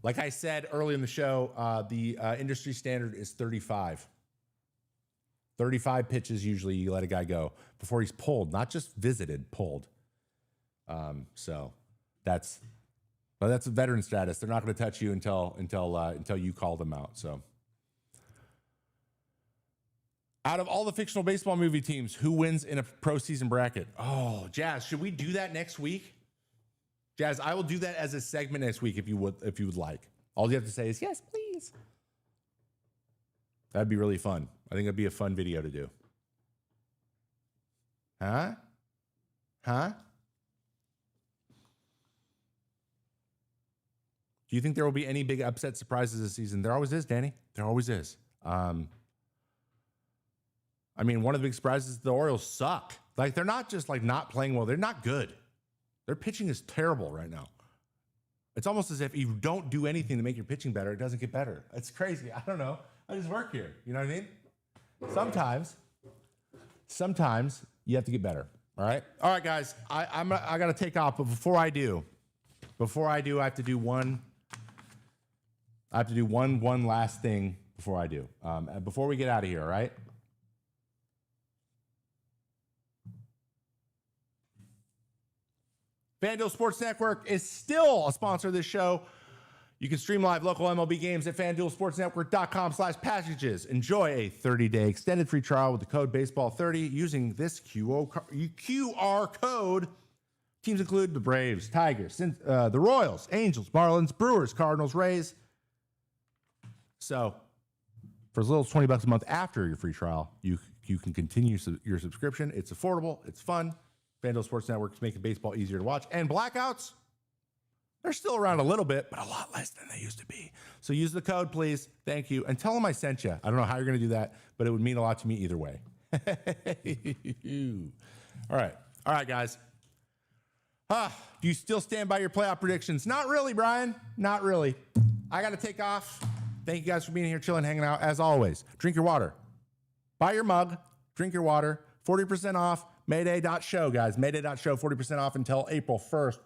Like I said early in the show, the industry standard is 35. 35 pitches usually you let a guy go before he's pulled, not just visited, pulled. So that's a veteran status. They're not going to touch you until you call them out. So, out of all the fictional baseball movie teams, who wins in a pro season bracket? Oh, Jazz, should we do that next week? Jazz, I will do that as a segment next week if you would like. All you have to say is yes, please. That'd be really fun. I think it'd be a fun video to do. Huh? Do you think there will be any big upset surprises this season? There always is, Danny. There always is. One of the big surprises is the Orioles suck. They're not just not playing well. They're not good. Their pitching is terrible right now. It's almost as if you don't do anything to make your pitching better, it doesn't get better. It's crazy. I don't know. I just work here. You know what I mean? Sometimes you have to get better. All right, guys. I got to take off, but before I do, I have to do one. I have to do one last thing before I do. Before we get out of here, all right? FanDuel Sports Network is still a sponsor of this show. You can stream live local MLB games at FanDuelSportsNetwork.com/packages. Enjoy a 30-day extended free trial with the code BASEBALL30 using this QR code. Teams include the Braves, Tigers, the Royals, Angels, Marlins, Brewers, Cardinals, Rays. So for as little as $20 a month after your free trial, you can continue your subscription. It's affordable. It's fun. FanDuel Sports Network is making baseball easier to watch. And blackouts, they're still around a little bit, but a lot less than they used to be. So use the code, please. Thank you. And tell them I sent you. I don't know how you're going to do that, but it would mean a lot to me either way. All right, guys. Do you still stand by your playoff predictions? Not really, Brian. Not really. I got to take off. Thank you guys for being here, chilling, hanging out. As always, drink your water. Buy your mug. Drink your water. 40% off. Mayday.show, guys. Mayday.show. 40% off until April 1st.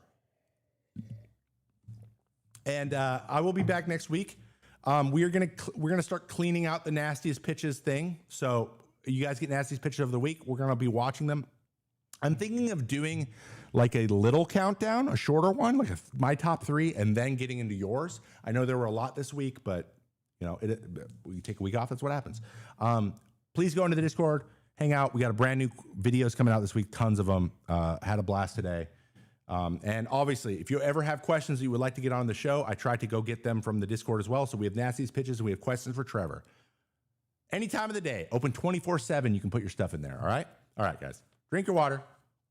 And I will be back next week. We're gonna start cleaning out the nastiest pitches thing. So you guys get nastiest pitches of the week. We're gonna be watching them. I'm thinking of doing like a little countdown, a shorter one, like my top 3, and then getting into yours. I know there were a lot this week, but you know, we take a week off. That's what happens. Please go into the Discord, hang out. We got a brand new videos coming out this week, tons of them. Had a blast today. And obviously, if you ever have questions that you would like to get on the show, I tried to go get them from the Discord as well. So we have Nasty's pitches and we have questions for Trevor. Any time of the day, open 24/7. You can put your stuff in there. All right. All right, guys. Drink your water,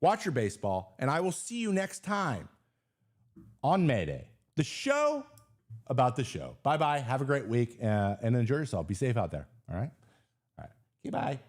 watch your baseball, and I will see you next time on Mayday, the show about the show. Bye-bye. Have a great week and enjoy yourself. Be safe out there. All right. All right. Okay, bye.